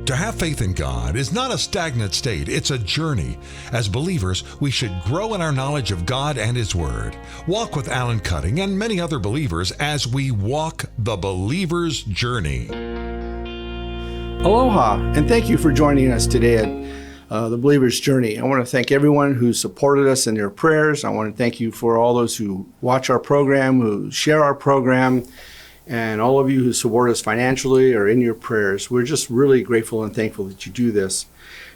To have faith in God is not a stagnant state, it's a journey. As believers, we should grow in our knowledge of God and His Word. Walk with Alan Cutting and many other believers as we walk the believer's journey. Aloha, and thank you for joining us today at the Believer's Journey. I want to thank everyone who supported us in their prayers. I want to thank you for all those who watch our program, who share our program, and all of you who support us financially or in your prayers. We're just really grateful and thankful that you do this.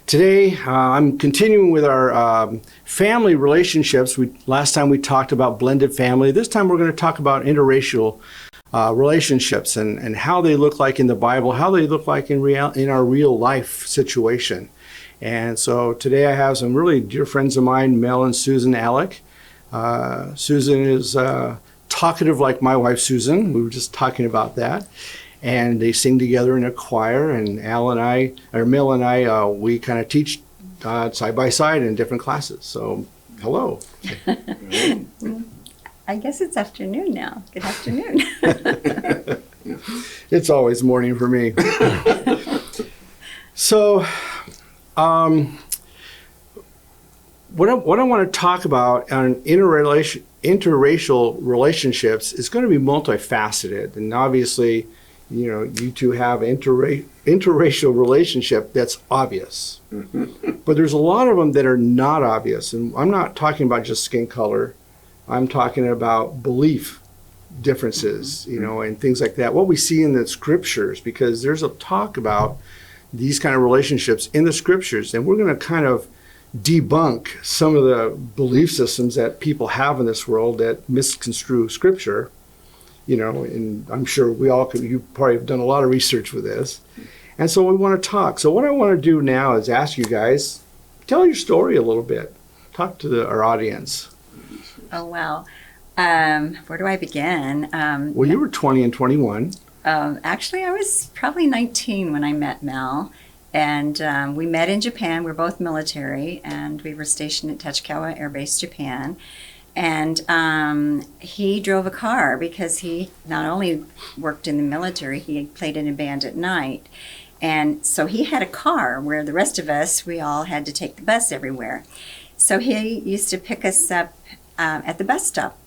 Today, I'm continuing with our family relationships. Last time we talked about blended family. This time we're going to talk about interracial relationships and how they look like in the Bible, how they look like in our real life situation. And so today I have some really dear friends of mine, Mel and Susan Allick. Susan is talkative like my wife Susan. We were just talking about that. And they sing together in a choir, and Mel and I, we kind of teach side by side in different classes. So, hello. I guess it's afternoon now. Good afternoon. It's always morning for me. So, what I want to talk about on interracial relationships is going to be multifaceted, and obviously, you two have interracial relationship that's obvious, but there's a lot of them that are not obvious, and I'm not talking about just skin color. I'm talking about belief differences, and things like that. What we see in the scriptures, because there's a talk about these kind of relationships in the scriptures, and we're going to kind of debunk some of the belief systems that people have in this world that misconstrue scripture, and I'm sure you probably have done a lot of research with this. And so we want to talk. So what I want to do now is ask you guys, tell your story a little bit. Talk to our audience. Oh, wow. Where do I begin? Well, you were 20 and 21. Actually, I was probably 19 when I met Mel. And we met in Japan. We're both military, and we were stationed at Tachikawa Air Base, Japan. And he drove a car because he not only worked in the military, he played in a band at night. And so he had a car where the rest of us, we all had to take the bus everywhere. So he used to pick us up at the bus stop.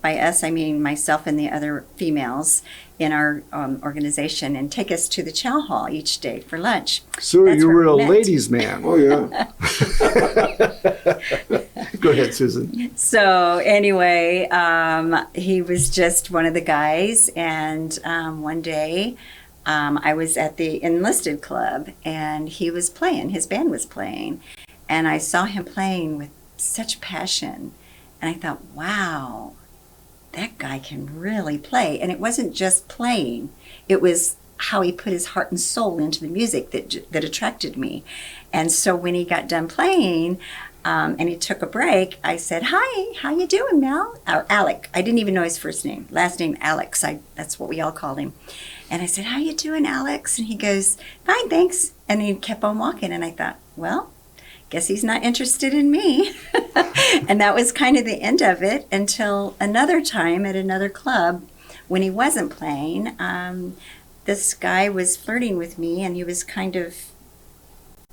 By us, I mean myself and the other females in our organization, and take us to the chow hall each day for lunch. So you were a ladies' man. Oh, yeah. Go ahead, Susan. So anyway, he was just one of the guys, and one day I was at the enlisted club, and he was playing, his band was playing, and I saw him playing with such passion, and I thought, wow, that guy can really play. And it wasn't just playing, it was how he put his heart and soul into the music that attracted me. And so when he got done playing and he took a break, I said, hi, how you doing, Mel? Or Allick. I didn't even know his first name. Last name, Alex. That's what we all called him. And I said, how you doing, Alex? And he goes, fine, thanks. And he kept on walking. And I thought, well, guess he's not interested in me. And that was kind of the end of it until another time at another club when he wasn't playing. This guy was flirting with me, and he was kind of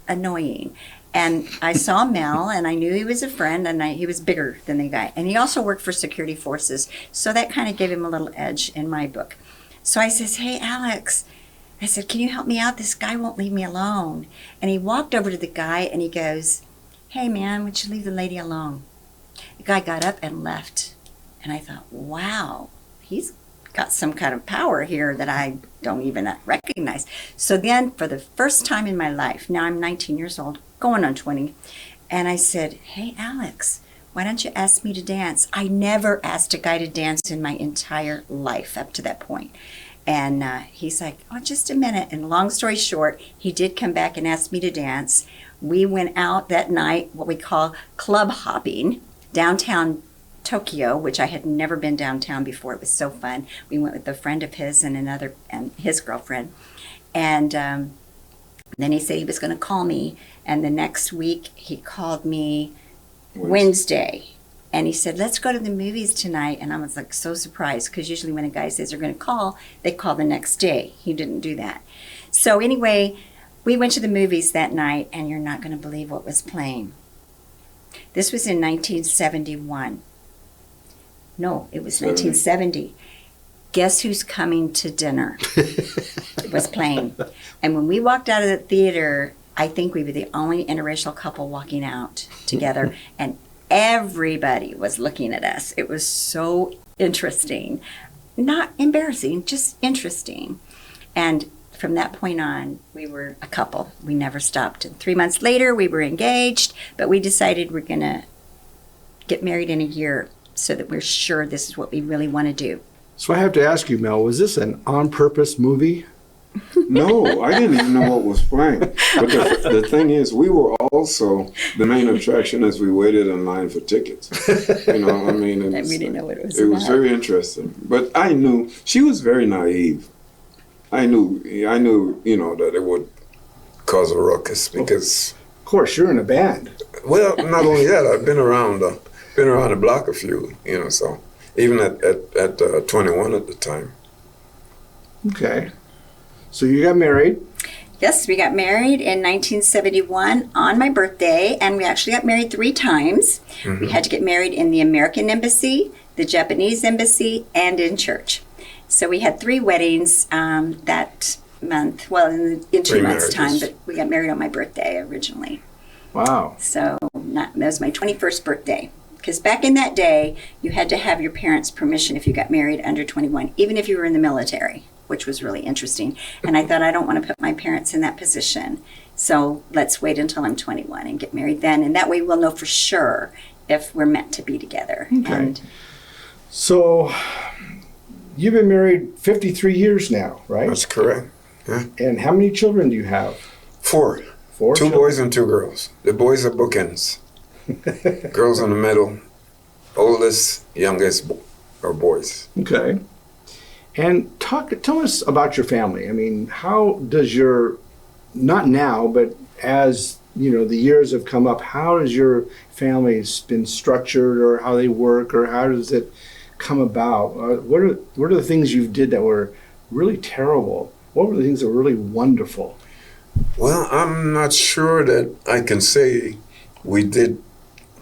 annoying. And I saw Mel, and I knew he was a friend, and he was bigger than the guy. And he also worked for security forces, so that kind of gave him a little edge in my book. So I says, hey, Alex, I said, can you help me out? This guy won't leave me alone. And he walked over to the guy, and he goes, hey, man, would you leave the lady alone? The guy got up and left. And I thought, wow, he's got some kind of power here that I don't even recognize. So then, for the first time in my life, now I'm 19 years old, going on 20, and I said, hey, Alex, why don't you ask me to dance? I never asked a guy to dance in my entire life up to that point. And he's like, oh, just a minute. And long story short, he did come back and ask me to dance. We went out that night, what we call club hopping, downtown Tokyo, which I had never been downtown before. It was so fun. We went with a friend of his and his girlfriend. And then he said he was going to call me. And the next week, he called me Wednesday. And he said, let's go to the movies tonight. And I was like so surprised, because usually when a guy says they're going to call, they call the next day. He didn't do that. So anyway, We went to the movies that night, and you're not going to believe what was playing. This was in 1971. No, it was 1970. Guess Who's Coming to Dinner was playing. And when we walked out of the theater, I think we were the only interracial couple walking out together, and everybody was looking at us. It was so interesting. Not embarrassing, just interesting. And from that point on, we were a couple. We never stopped. And 3 months later, we were engaged, but we decided we're going to get married in a year so that we're sure this is what we really want to do. So I have to ask you, Mel, was this an on-purpose movie? No, I didn't even know what was playing. But the thing is, we were also the main attraction as we waited in line for tickets. You know, I mean, And we didn't know what it was It about. was very interesting. But I knew, she was very naive. I knew, you know, that it would cause a ruckus because... Of course, you're in a band. Well, not only that, I've been around the block a few, you know, so even at 21 at the time. Okay. So you got married. Yes, we got married in 1971 on my birthday, and we actually got married 3 times. Mm-hmm. We had to get married in the American Embassy, the Japanese Embassy, and in church. So we had 3 weddings that month, well, in 2 months' time, but we got married on my birthday originally. Wow. So that was my 21st birthday. Because back in that day, you had to have your parents' permission if you got married under 21, even if you were in the military, which was really interesting. And I thought, I don't want to put my parents in that position. So let's wait until I'm 21 and get married then. And that way we'll know for sure if we're meant to be together. Okay. And So you've been married 53 years now, right? That's correct. Yeah. And how many children do you have? 4. 4 2 children? boys and 2 girls. The boys are bookends. Girls in the middle. Oldest, youngest are boys. Okay. And tell us about your family. I mean, how does your, not now, but as, you know, the years have come up, how has your family been structured, or how they work, or how does it come about? What are the things you did that were really terrible? What were the things that were really wonderful? Well, I'm not sure that I can say we did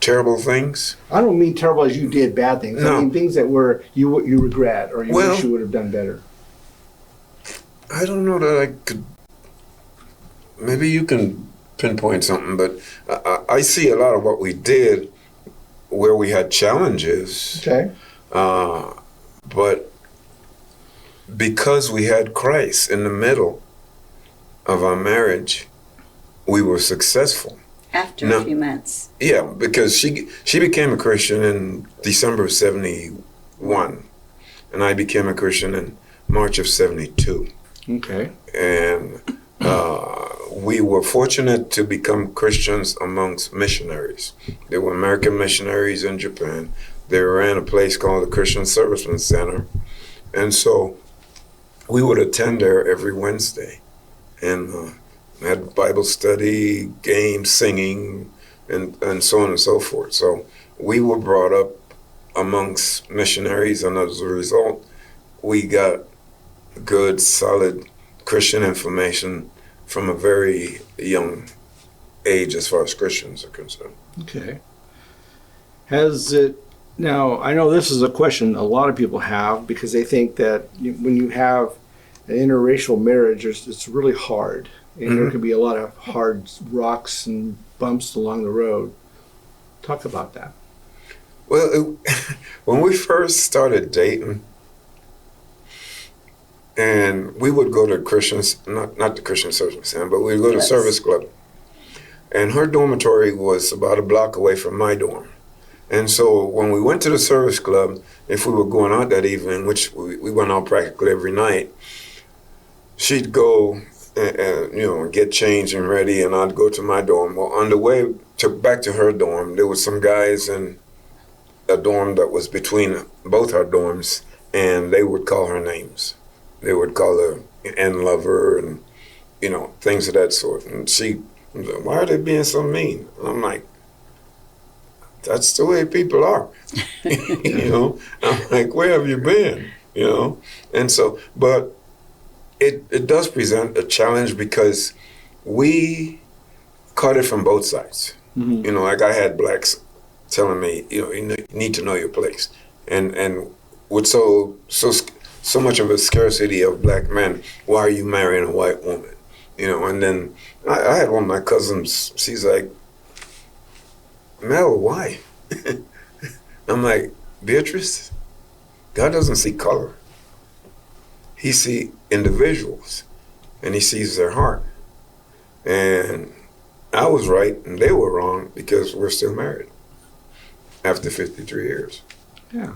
terrible things. I don't mean terrible as you did bad things. No. I mean things that were you regret, or you wish you would have done better. I don't know that I could. Maybe you can pinpoint something, but I see a lot of what we did where we had challenges. Okay. But because we had Christ in the middle of our marriage, we were successful. after a few months. Yeah, because she became a Christian in December of 71, and I became a Christian in March of 72. Okay. And we were fortunate to become Christians amongst missionaries. There were American missionaries in Japan. They ran a place called the Christian Servicemen Center. And so we would attend there every Wednesday and had Bible study, games, singing, and so on and so forth. So we were brought up amongst missionaries, and as a result, we got good, solid Christian information from a very young age as far as Christians are concerned. Okay. Has it, now I know this is a question a lot of people have because they think that when you have an interracial marriage, it's really hard. And there can be a lot of hard rocks and bumps along the road. Talk about that. Well, when we first started dating, and we would go to Christians, not the Christian Service Center, but we would go to Service Club. And her dormitory was about a block away from my dorm. And so when we went to the Service Club, if we were going out that evening, which we went out practically every night, she'd go and get changed and ready, and I'd go to my dorm. Well, on the way back to her dorm, there were some guys in a dorm that was between both our dorms, and they would call her names. They would call her N lover and, things of that sort. And she was like, why are they being so mean? And I'm like, that's the way people are. I'm like, where have you been? And so, but it does present a challenge because we caught it from both sides. Mm-hmm. You know, like I had blacks telling me, you know, you need to know your place, and with so much of a scarcity of black men, why are you marrying a white woman? You know, and then I had one of my cousins. She's like, Mel, why? I'm like, Beatrice, God doesn't see color. He sees individuals, and he sees their heart. And I was right, and they were wrong, because we're still married after 53 years. Yeah.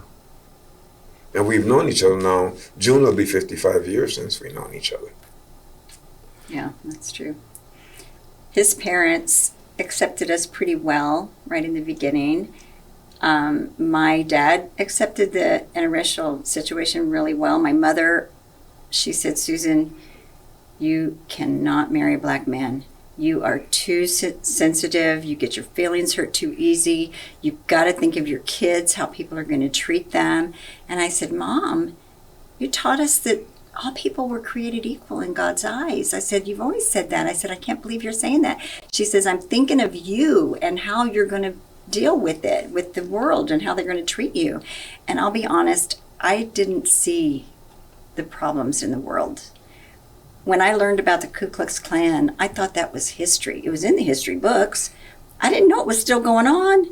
And we've known each other now. June will be 55 years since we've known each other. Yeah, that's true. His parents accepted us pretty well right in the beginning. My dad accepted the interracial situation really well. My mother, she said, Susan, you cannot marry a black man. You are too sensitive. You get your feelings hurt too easy. You've got to think of your kids, how people are going to treat them. And I said, Mom, you taught us that all people were created equal in God's eyes. I said, you've always said that. I said, I can't believe you're saying that. She says, I'm thinking of you and how you're going to deal with it, with the world, and how they're going to treat you. And I'll be honest, I didn't see the problems in the world. When I learned about the Ku Klux Klan, I thought that was history. It was in the history books. I didn't know it was still going on.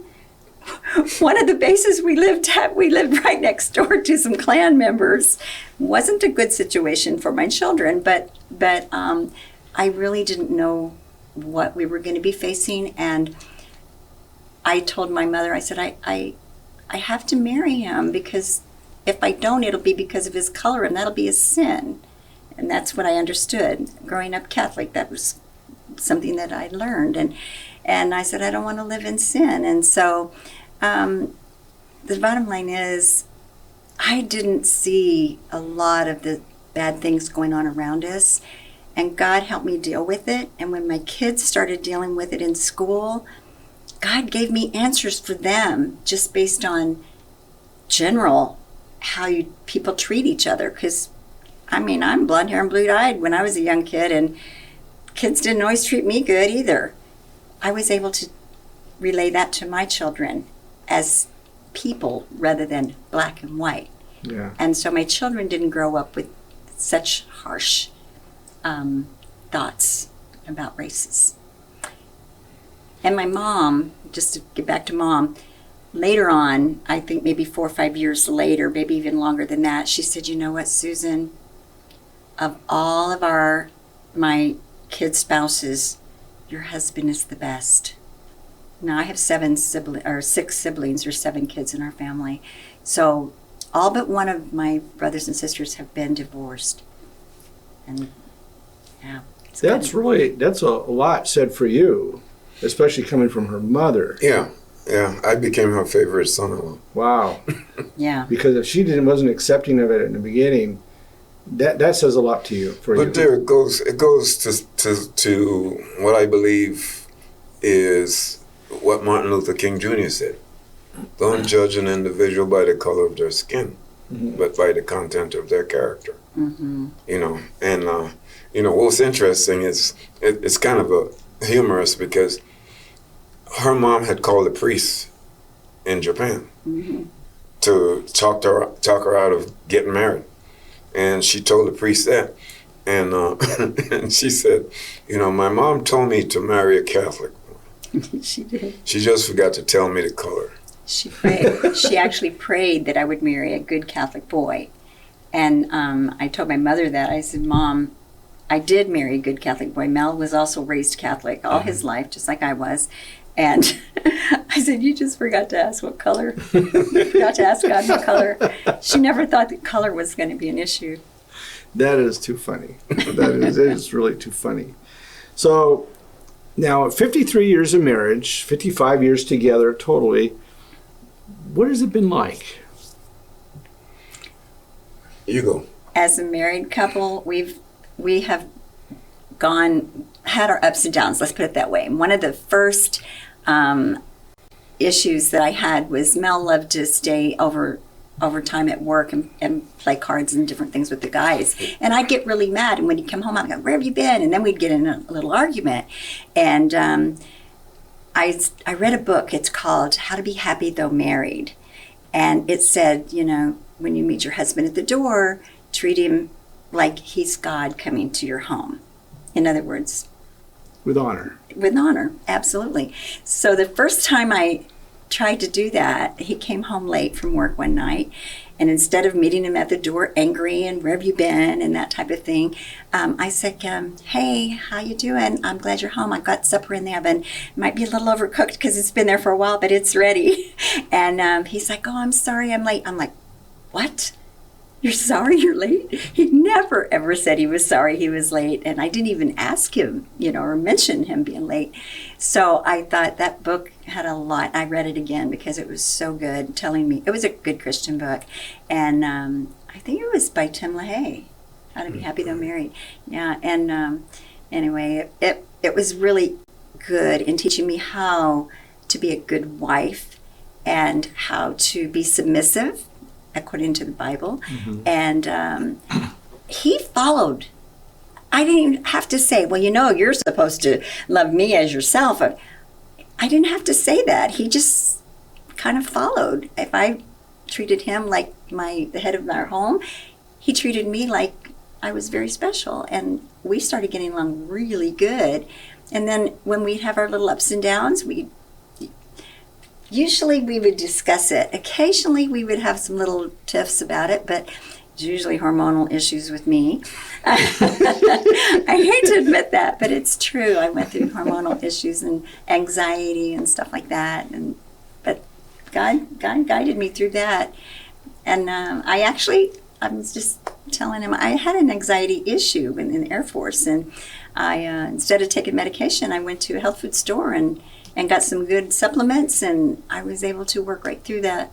One of the bases we lived at, we lived right next door to some Klan members. Wasn't a good situation for my children, but I really didn't know what we were going to be facing. And I told my mother, I said, I have to marry him, because if I don't, it'll be because of his color, and that'll be a sin. And that's what I understood. Growing up Catholic, that was something that I learned. And I said, I don't want to live in sin. And so the bottom line is, I didn't see a lot of the bad things going on around us. And God helped me deal with it. And when my kids started dealing with it in school, God gave me answers for them, just based on general how people treat each other. Because I mean, I'm blonde hair and blue-eyed when I was a young kid, and kids didn't always treat me good either. I was able to relay that to my children as people rather than black and white. Yeah. And so my children didn't grow up with such harsh thoughts about races. And my mom, just to get back to Mom, later on, I think maybe 4 or 5 years later, maybe even longer than that, she said, you know what, Susan? Of all of my kids' spouses, your husband is the best. Now I have 6 siblings, or 7 kids in our family. So all but one of my brothers and sisters have been divorced. And yeah. That's a lot said for you, especially coming from her mother. Yeah. I became her favorite son-in-law. Wow. Yeah. Because if she wasn't accepting of it in the beginning, that says a lot to you. But there it goes. It goes to what I believe is what Martin Luther King Jr. said. Don't judge an individual by the color of their skin, but by the content of their character. Mm-hmm. You know, and what's interesting is it's kind of humorous, because her mom had called a priest in Japan to talk her out of getting married. And she told the priest that. And, and she said, my mom told me to marry a Catholic. She did. She just forgot to tell me the color. She prayed. She actually prayed that I would marry a good Catholic boy. And I told my mother that. I said, Mom, I did marry a good Catholic boy. Mel was also raised Catholic all his life, just like I was. And I said, you just forgot to ask what color. You forgot to ask God what color. She never thought that color was going to be an issue. That is too funny. It is really too funny. So now, 53 years of marriage, 55 years together totally. What has it been like? You go. As a married couple, we have had our ups and downs, let's put it that way. And one of the first issues that I had was Mel loved to stay over overtime at work and play cards and different things with the guys. And I'd get really mad. And when he'd come home, I'd go, where have you been? And then we'd get in a little argument. And I read a book. It's called How to Be Happy Though Married. And it said, you know, when you meet your husband at the door, treat him like he's God coming to your home. In other words, With honor. With honor, absolutely. So the first time I tried to do that, he came home late from work one night, and instead of meeting him at the door angry and where have you been and that type of thing, I said, hey, how you doing? I'm glad you're home. I've got supper in the oven. It might be a little overcooked because it's been there for a while, but it's ready. And he's like, oh, I'm sorry I'm late. I'm like, what? You're sorry you're late? He never ever said he was sorry he was late, and I didn't even ask him, you know, or mention him being late. So I thought that book had a lot. I read it again because it was so good, telling me it was a good Christian book, and I think it was by Tim LaHaye, How to Be Happy Though Married. Yeah, and anyway, it was really good in teaching me how to be a good wife and how to be submissive according to the Bible. Mm-hmm. And he followed. I didn't even have to say, well, you know, you're supposed to love me as yourself. I didn't have to say that. He just kind of followed. If I treated him like the head of our home, he treated me like I was very special. And we started getting along really good. And then when we'd have our little ups and downs, usually we would discuss it. Occasionally we would have some little tiffs about it, but it's usually hormonal issues with me. I hate to admit that, but it's true. I went through hormonal issues and anxiety and stuff like that. But God guided me through that. And I was just telling him I had an anxiety issue in the Air Force, and I instead of taking medication, I went to a health food store and got some good supplements, and I was able to work right through that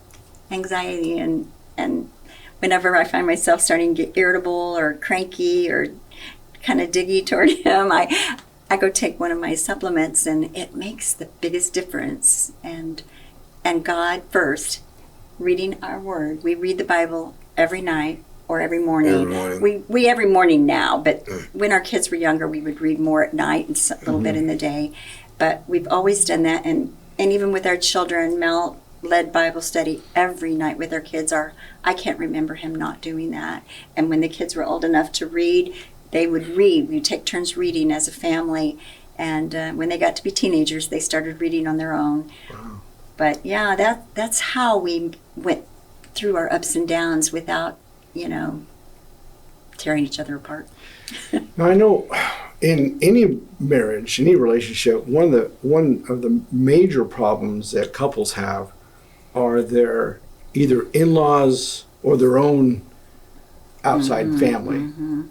anxiety. And whenever I find myself starting to get irritable or cranky or kind of diggy toward him, I go take one of my supplements, and it makes the biggest difference. And God first, reading our Word. We read the Bible every night or every morning. We every morning now, but when our kids were younger, we would read more at night and a little bit in the day. But we've always done that, and even with our children, Mel led Bible study every night with our kids. I can't remember him not doing that. And when the kids were old enough to read, they would read. We'd take turns reading as a family. And when they got to be teenagers, they started reading on their own. Wow. But yeah, that's how we went through our ups and downs without, tearing each other apart. Now, I know in any marriage, any relationship, one of the major problems that couples have are their either in-laws or their own outside family. Mm-hmm.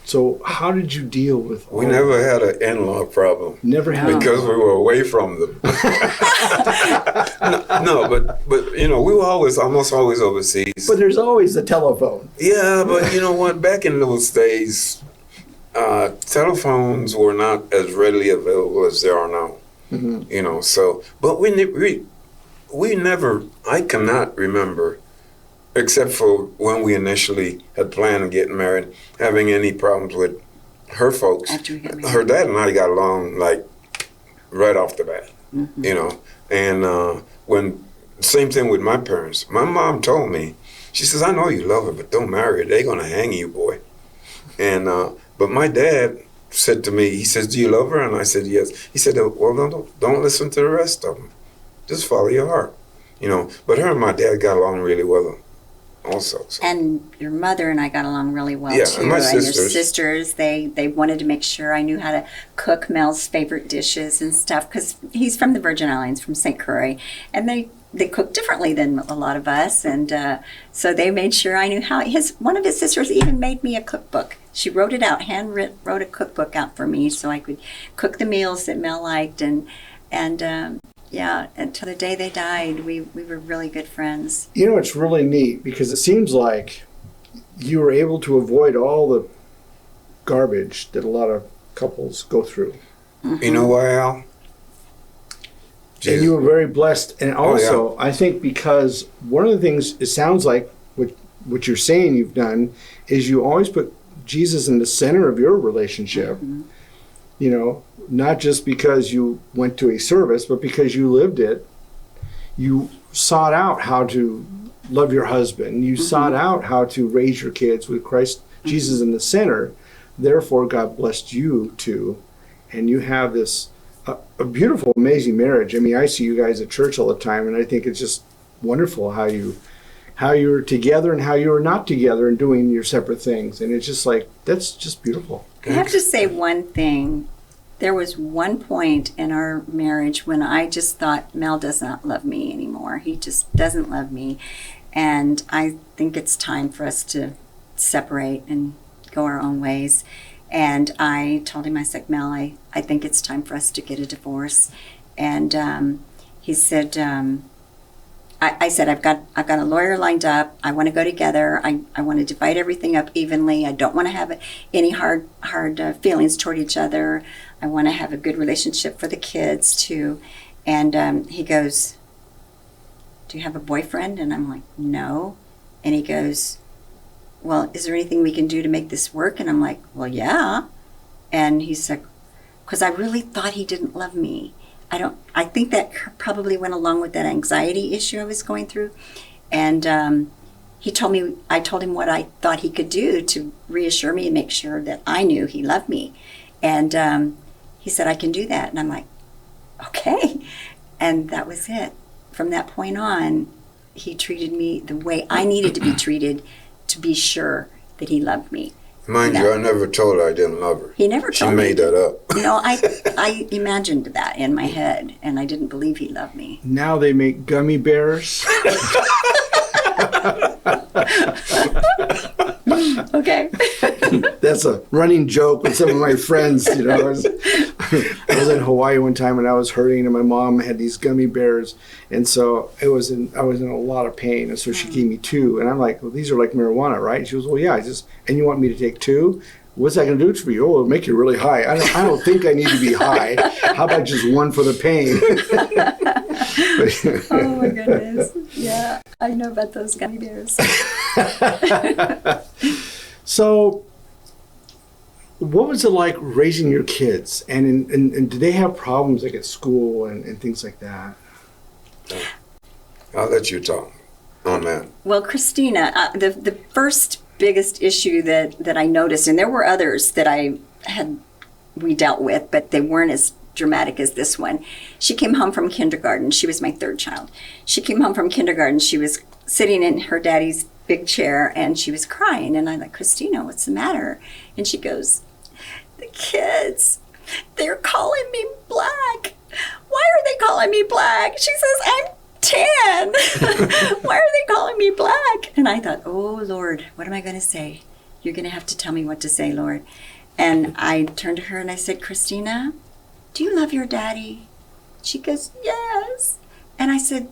So how did you deal with all We never had an in-law problem. Never had. Because we were away from them. no, but we were almost always overseas. But there's always the telephone. Yeah, but you know what? Back in those days, telephones were not as readily available as they are now. Mm-hmm. But we never, I cannot remember, except for when we initially had planned on getting married, having any problems with her folks. After we got married. Her dad and I got along like right off the bat, And same thing with my parents. My mom told me, she says, I know you love her, but don't marry her. They're going to hang you, boy. And but my dad said to me, he says, do you love her? And I said, yes. He said, well, don't listen to the rest of them. Just follow your heart. But her and my dad got along really well also. So. And your mother and I got along really well, too. And my sisters. And your sisters, they wanted to make sure I knew how to cook Mel's favorite dishes and stuff, because he's from the Virgin Islands, from St. Croix, and they cook differently than a lot of us, and so they made sure I knew how. One of his sisters even made me a cookbook. She wrote it out, wrote a cookbook out for me so I could cook the meals that Mel liked, and until the day they died, we were really good friends. It's really neat because it seems like you were able to avoid all the garbage that a lot of couples go through. Mm-hmm. You know why, Al? And you were very blessed. And also, Oh, yeah. I think because one of the things it sounds like what you're saying you've done is you always put Jesus in the center of your relationship. Mm-hmm. You know, not just because you went to a service, but because you lived it. You sought out how to love your husband. You sought out how to raise your kids with Christ, Jesus in the center. Therefore, God blessed you too. And you have this a beautiful, amazing marriage. I mean, I see you guys at church all the time, and I think it's just wonderful how you're together and how you're not together and doing your separate things. And it's just like, that's just beautiful. I have to say one thing. There was one point in our marriage when I just thought, Mel does not love me anymore. He just doesn't love me. And I think it's time for us to separate and go our own ways. And I told him, I said, Mel, I think it's time for us to get a divorce. And he said, I said, I've got a lawyer lined up. I want to go together. I want to divide everything up evenly. I don't want to have any hard feelings toward each other. I want to have a good relationship for the kids too. And he goes, do you have a boyfriend? And I'm like, no. And he goes, well, is there anything we can do to make this work? And I'm like, well, yeah. And he said, because I really thought he didn't love me. I think that probably went along with that anxiety issue I was going through. And I told him what I thought he could do to reassure me and make sure that I knew he loved me. And he said, I can do that. And I'm like, okay. And that was it. From that point on, he treated me the way I needed to be treated to be sure that he loved me. Mind you, I never told her I didn't love her. He never told me. She made that up. No, I imagined that in my head, and I didn't believe he loved me. Now they make gummy bears. Okay. That's a running joke with some of my friends. You know, I was in Hawaii one time and I was hurting, and my mom had these gummy bears, and so I was in a lot of pain, and so she gave me 2, and I'm like, well, these are like marijuana, right? She goes, well, yeah. And you want me to take 2? What's that going to do for you? Oh, it'll make you really high. I don't think I need to be high. How about just 1 for the pain? Oh my goodness. Yeah, I know about those gummy bears. So, what was it like raising your kids? And did they have problems like at school and things like that? I'll let you talk on that. Well, Christina, the first biggest issue that I noticed, and there were others that we dealt with, but they weren't as dramatic as this one. She came home from kindergarten. She was my 3rd child. She came home from kindergarten. She was sitting in her daddy's big chair and she was crying. And I'm like, Christina, what's the matter? And she goes, the kids, they're calling me black. Why are they calling me black? She says, I'm 10. Why are they calling me black? And I thought, oh, Lord, what am I going to say? You're going to have to tell me what to say, Lord. And I turned to her and I said, Christina, do you love your daddy? She goes, yes. And I said,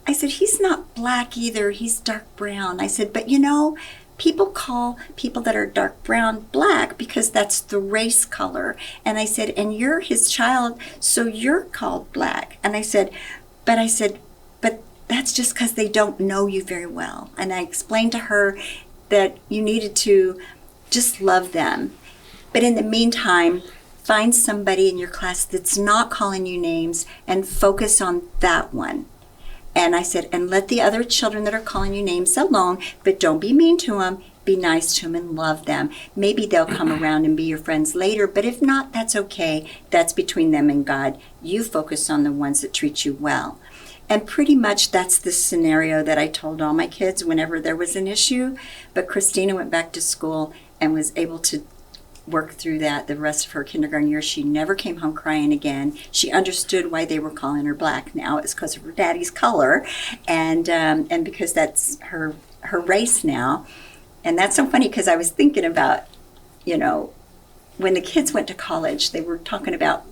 he's not black either. He's dark brown. I said, but you know, people call people that are dark brown black because that's the race color. And I said, and you're his child, so you're called black. And I said, but that's just because they don't know you very well. And I explained to her that you needed to just love them. But in the meantime, find somebody in your class that's not calling you names and focus on that one. And I said, and let the other children that are calling you names alone, but don't be mean to them. Be nice to them and love them. Maybe they'll come around and be your friends later, but if not, that's okay. That's between them and God. You focus on the ones that treat you well. And pretty much that's the scenario that I told all my kids whenever there was an issue. But Christina went back to school and was able to work through that the rest of her kindergarten year. She never came home crying again. She understood why they were calling her black now. It's because of her daddy's color and because that's her race now. And that's so funny because I was thinking about, you know, when the kids went to college, they were talking about,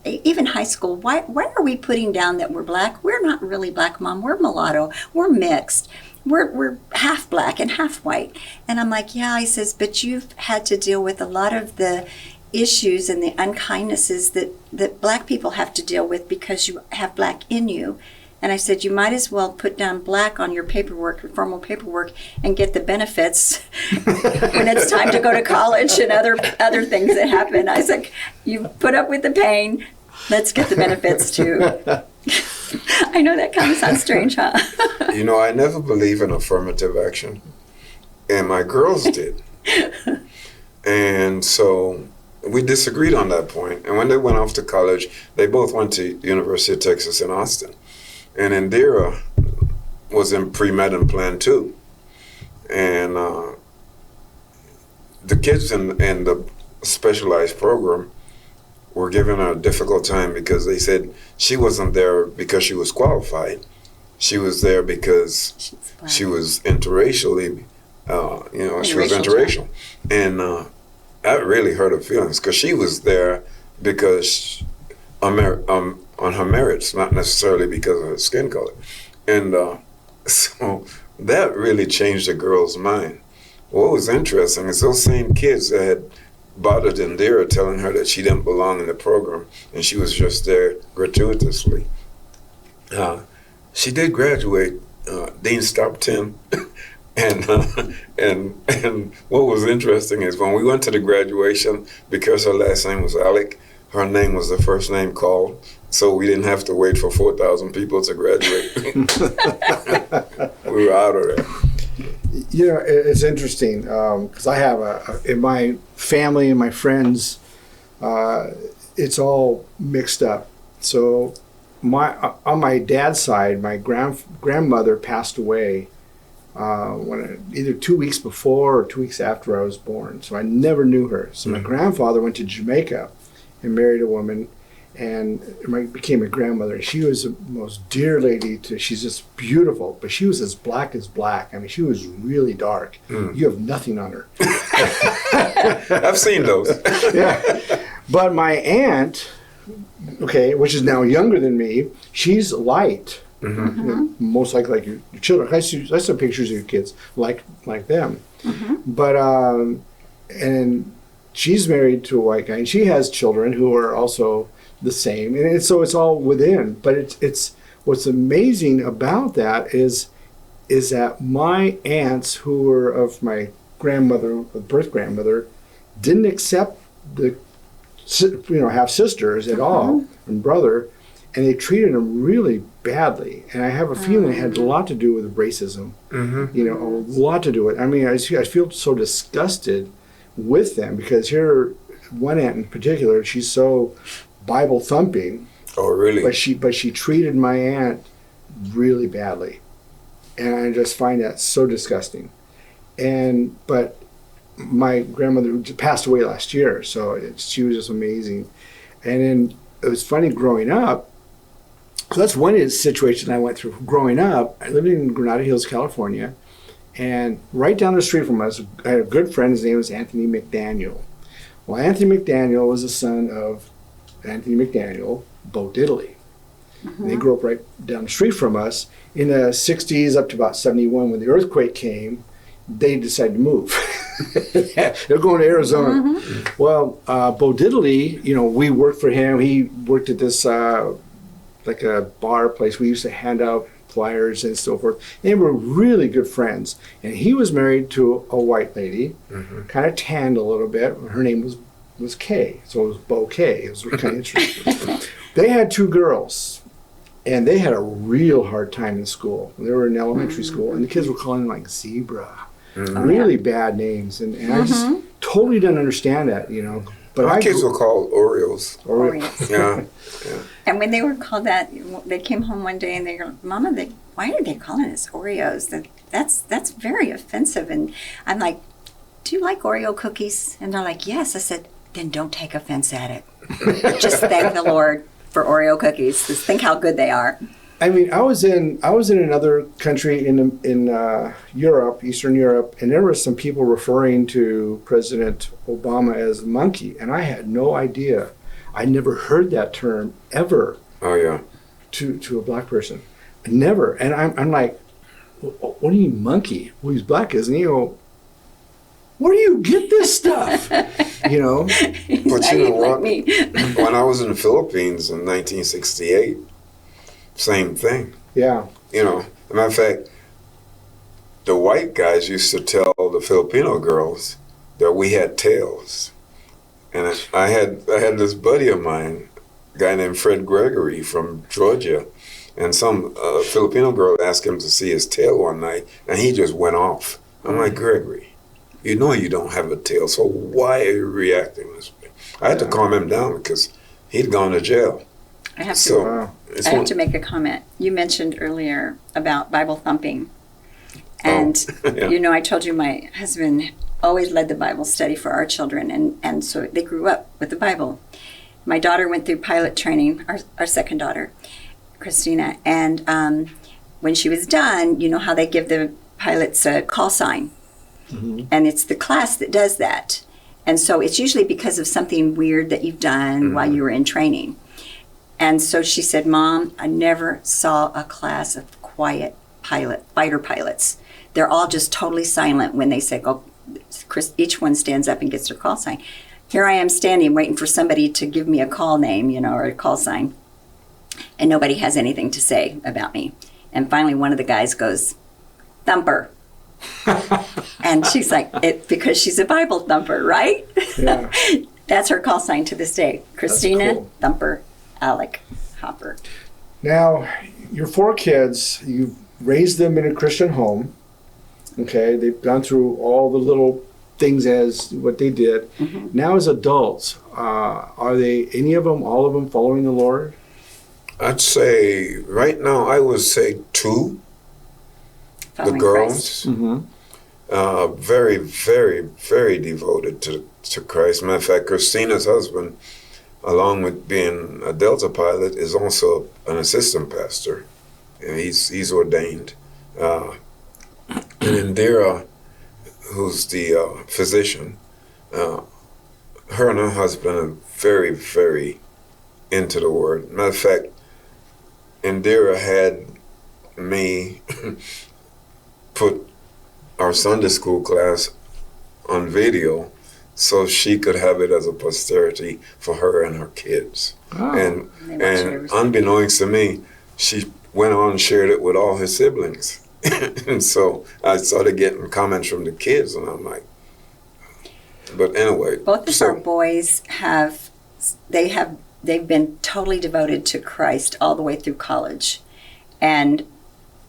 even high school, why are we putting down that we're black? We're not really black, Mom. We're mulatto. We're mixed. We're half black and half white. And I'm like, yeah, I says, but you've had to deal with a lot of the issues and the unkindnesses that black people have to deal with because you have black in you. And I said, you might as well put down black on your paperwork, your formal paperwork, and get the benefits when it's time to go to college and other things that happen. I said, you put up with the pain, let's get the benefits too. I know that kind of sounds strange, huh? You know, I never believe in affirmative action, and my girls did. And so we disagreed on that point. And when they went off to college, they both went to University of Texas in Austin. And Indira was in pre-med and plan 2. And the kids in the specialized program were giving her a difficult time because they said she wasn't there because she was qualified. She was there because she was interracially, she was interracial. And that really hurt her feelings because she was there because on her merits, not necessarily because of her skin color. And so that really changed the girl's mind. What was interesting is those same kids that had bothered Indira, telling her that she didn't belong in the program and she was just there gratuitously. She did graduate. Dean stopped him. And what was interesting is when we went to the graduation, because her last name was Allick, her name was the first name called, so we didn't have to wait for 4,000 people to graduate. We were out of there. You know, it's interesting because I have in my family and my friends, it's all mixed up. So on my dad's side, my grandmother passed away either 2 weeks before or 2 weeks after I was born. So I never knew her. So my grandfather went to Jamaica and married a woman and became a grandmother. She was the most dear lady. She's just beautiful, but she was as black as black. I mean, she was really dark. You have nothing on her. I've seen those. Yeah. But my aunt, which is now younger than me, she's light. Mm-hmm. You know, most likely like your children. I saw pictures of your kids like them. Mm-hmm. But and she's married to a white guy, and she has children who are also the same, and so it's all within. But it's what's amazing about that is that my aunts, who were of my birth grandmother, didn't accept the half sisters at all and brother, and they treated them really badly. And I have a feeling it had a lot to do with racism. Mm-hmm. You know, a lot to do with it. I mean, I feel so disgusted with them because here, one aunt in particular, she's so Bible thumping. Oh, really? But she treated my aunt really badly, and I just find that so disgusting. But my grandmother passed away last year, so she was just amazing. And then it was funny growing up. So that's one of the situations I went through. Growing up, I lived in Granada Hills, California, and right down the street from us, I had a good friend. His name was Anthony McDaniel. Well, Anthony McDaniel was the son of Anthony McDaniel, Bo Diddley. Mm-hmm. They grew up right down the street from us. In the 60s up to about 71, when the earthquake came, they decided to move. They're going to Arizona. Mm-hmm. Well, Bo Diddley, we worked for him. He worked at this like a bar place. We used to hand out flyers and so forth. They were really good friends. And he was married to a white lady, kind of tanned a little bit. Her name was Kay, so it was Bo Kay. It was kind of interesting. They had 2 girls, and they had a real hard time in school. They were in elementary school, and the kids were calling them like Zebra. Really bad names. And I just totally didn't understand that, But my kids were called Oreos. Oreos. Yeah. And when they were called that, they came home one day and they go, Mama, why are they calling us Oreos? That's very offensive. And I'm like, do you like Oreo cookies? And they're like, yes. I said, then don't take offense at it. Just thank the Lord for Oreo cookies. Just think how good they are. I mean, I was in another country in Europe, Eastern Europe, and there were some people referring to President Obama as a monkey, and I had no idea. I never heard that term ever. Oh yeah. To a black person, never. And I'm like, what do you mean monkey? Well, he's black, isn't he? Where do you get this stuff? you know. But you know what? Like me. When I was in the Philippines in 1968, same thing. Yeah. You know, as a matter of fact, the white guys used to tell the Filipino girls that we had tails. And I had this buddy of mine, a guy named Fred Gregory from Georgia, and some Filipino girl asked him to see his tail one night, and he just went off. I'm like, Gregory, you know you don't have a tail, so why are you reacting this way? I had to calm him down because he'd gone to jail. I have So, to make a comment. You mentioned earlier about Bible thumping. And, yeah. you know, I told you my husband always led the Bible study for our children, and so they grew up with the Bible. My daughter went through pilot training, our second daughter, Christina, and when she was done, you know how they give the pilots a call sign, and it's the class that does that. And so it's usually because of something weird that you've done while you were in training. And so she said, Mom, I never saw a class of quiet fighter pilots. They're all just totally silent when they say, go. Each one stands up and gets their call sign. Here I am standing waiting for somebody to give me a call name, you know, or a call sign. And nobody has anything to say about me. And finally one of the guys goes, Thumper. And she's like, because she's a Bible thumper, right? Yeah. That's her call sign to this day. Christina, cool. Thumper, Allick, Hopper. Now, your 4 kids, you've raised them in a Christian home. Okay, they've gone through all the little things as what they did. Now as adults, are they, any of them, all of them following the Lord? I'd say right now, I would say 2. Following the girls, very, very, very devoted to Christ. Matter of fact, Christina's husband, along with being a Delta pilot, is also an assistant pastor. And he's ordained. And Indira, who's the physician, her and her husband are very, very into the Word. Matter of fact, Indira had me put our Sunday school class on video so she could have it as a posterity for her and her kids. Oh. And unbeknownst to me, she went on and shared it with all his siblings. And so I started getting comments from the kids, and I'm like, but anyway. Both of our boys they've been totally devoted to Christ all the way through college. And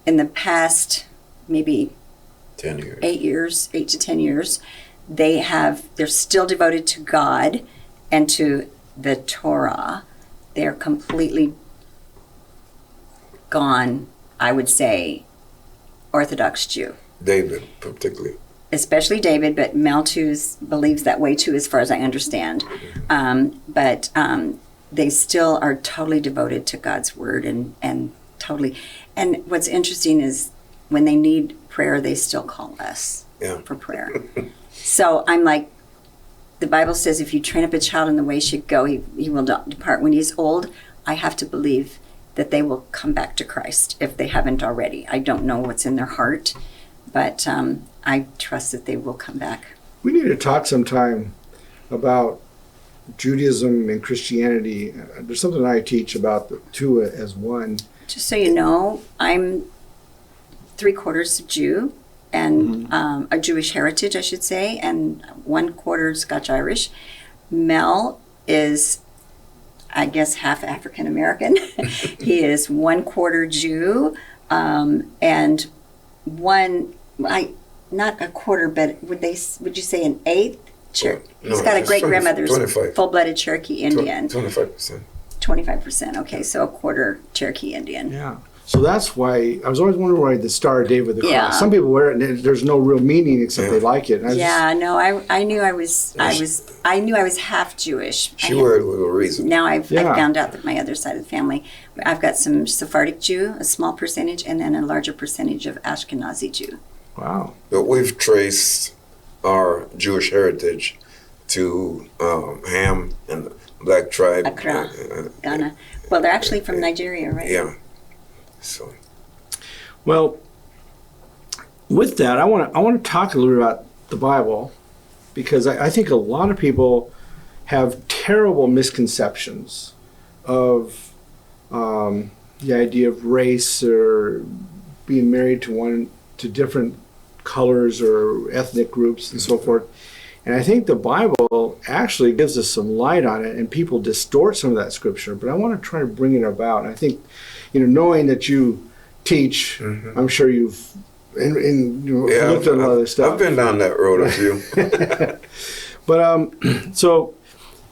in the past, maybe 10 years. 8 to 10 years, they're still devoted to God and to the Torah. They're completely gone, I would say, Orthodox Jew. David, particularly. Especially David, but Mel too believes that way too, as far as I understand. But they still are totally devoted to God's word and totally. And what's interesting is when they need prayer, they still call us for prayer. So I'm like, the Bible says if you train up a child in the way he should go, he will not depart. When he's old, I have to believe that they will come back to Christ if they haven't already. I don't know what's in their heart, but I trust that they will come back. We need to talk sometime about Judaism and Christianity. There's something I teach about the two as one. Just so you know, I'm 3/4 Jew and a Jewish heritage, I should say, and 1/4 Scotch-Irish. Mel is, I guess, half African American. He is 1/4 Jew, and not a quarter, but would you say an eighth? He's got a great grandmother's full-blooded Cherokee Indian. 25%. 25%. Okay, so a quarter Cherokee Indian. Yeah. So that's why I was always wondering why the Star of David, the cross. Yeah. Some people wear it and there's no real meaning except they like it. I knew I was half Jewish. She wore it with a reason. Now I found out that my other side of the family, I've got some Sephardic Jew, a small percentage, and then a larger percentage of Ashkenazi Jew. Wow. But we've traced our Jewish heritage to Ham and the Black tribe. Accra, Ghana. Well, they're actually from Nigeria, right? Yeah. So. Well, with that, I want to talk a little bit about the Bible, because I think a lot of people have terrible misconceptions of the idea of race or being married to different colors or ethnic groups and so forth. And I think the Bible actually gives us some light on it, and people distort some of that scripture. But I want to try to bring it about. And I think, knowing that you teach, I'm sure you've looked at a lot of this stuff. I've been down that road a few. But so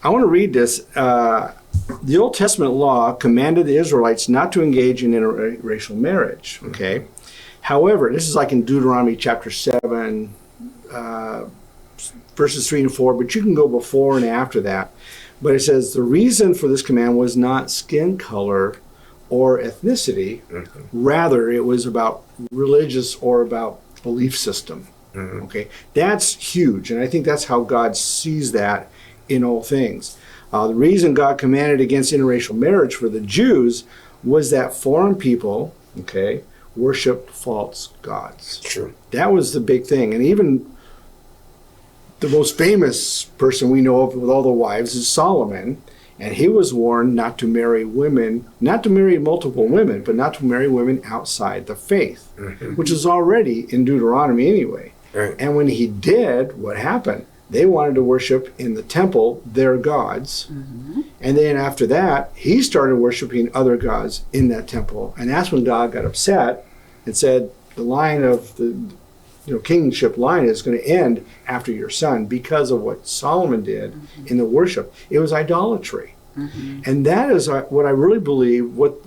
I want to read this. The Old Testament law commanded the Israelites not to engage in interracial marriage. Okay. However, this is like in Deuteronomy chapter 7, verses 3 and 4, but you can go before and after that. But it says the reason for this command was not skin color or ethnicity. Rather, it was about religious or about belief system. Okay, that's huge, and I think that's how God sees that in all things. The reason God commanded against interracial marriage for the Jews was that foreign people, worshiped false gods. True. That was the big thing, and even the most famous person we know of with all the wives is Solomon, and he was warned not to marry women, not to marry multiple women, but not to marry women outside the faith, which is already in Deuteronomy anyway. Right. And when he did, what happened? They wanted to worship in the temple their gods, and then after that, he started worshiping other gods in that temple, and that's when God got upset and said, the line of the kingship line is going to end after your son because of what Solomon did in the worship. It was idolatry. And that is what I really believe what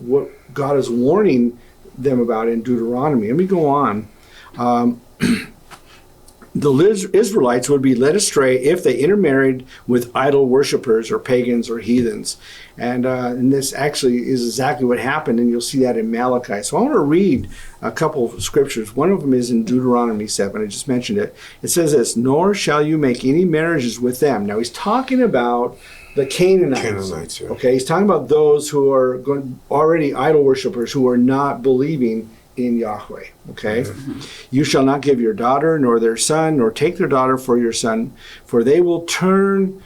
God is warning them about in Deuteronomy. Let me go on. The Israelites would be led astray if they intermarried with idol worshippers or pagans or heathens. And this actually is exactly what happened, and you'll see that in Malachi. So I want to read a couple of scriptures. One of them is in Deuteronomy 7. I just mentioned it. It says this, nor shall you make any marriages with them. Now he's talking about the Canaanites. Yeah. Okay, he's talking about those who are already idol worshippers who are not believing in Yahweh. Okay, you shall not give your daughter nor their son, nor take their daughter for your son, for they will turn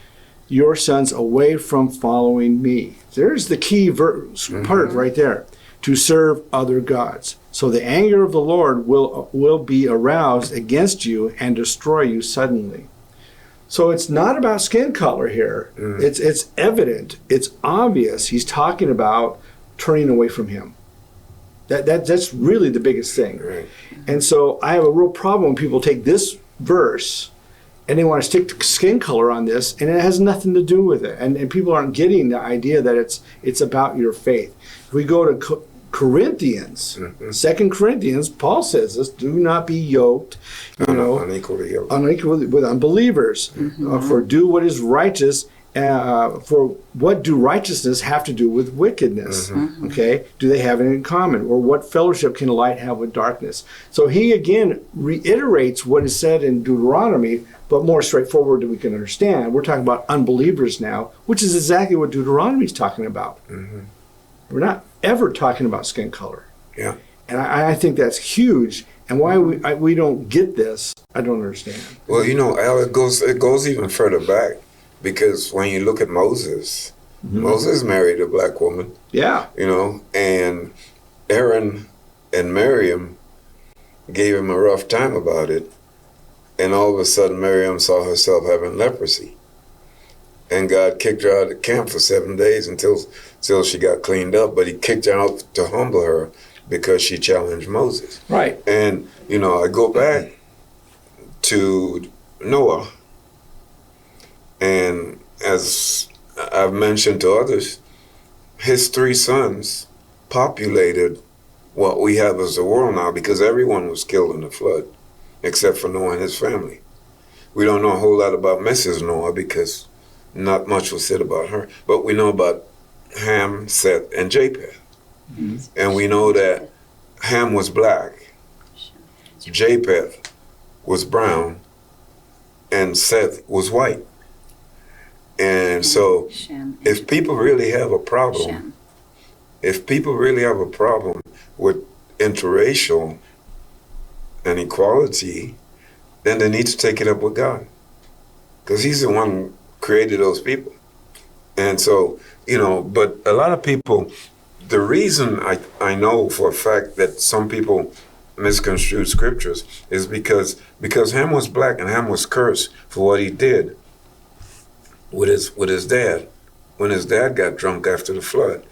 your sons away from following me. There's the key part right there, to serve other gods. So the anger of the Lord will be aroused against you and destroy you suddenly. So it's not about skin color here. It's evident. It's obvious. He's talking about turning away from him. That's really the biggest thing. Right. And so I have a real problem when people take this verse and they want to stick to skin color on this, and it has nothing to do with it. And people aren't getting the idea that it's about your faith. If we go to Corinthians, 2 Corinthians, Paul says this, do not be yoked, unequally yoked with unbelievers. For do what is righteous, for what do righteousness have to do with wickedness? Okay, do they have it in common? Or what fellowship can light have with darkness? So he again reiterates what is said in Deuteronomy, but more straightforward than we can understand. We're talking about unbelievers now, which is exactly what Deuteronomy is talking about. We're not ever talking about skin color. Yeah, and I think that's huge. And why we don't get this, I don't understand. Well, Al, it goes even further back. Because when you look at Moses, Moses married a black woman. Yeah. And Aaron and Miriam gave him a rough time about it. And all of a sudden, Miriam saw herself having leprosy. And God kicked her out of the camp for 7 days until she got cleaned up. But he kicked her out to humble her because she challenged Moses. Right. And, I go back to Noah. And as I've mentioned to others, his 3 sons populated what we have as the world now, because everyone was killed in the flood, except for Noah and his family. We don't know a whole lot about Mrs. Noah because not much was said about her, but we know about Ham, Seth, and Japheth. And we know that Ham was black, Japheth was brown, and Seth was white. And so if people really have a problem, with interracial and equality, then they need to take it up with God. because he's the one who created those people. And so, but a lot of people, the reason I know for a fact that some people misconstrue scriptures is because Ham was black and Ham was cursed for what he did with his dad. When his dad got drunk after the flood,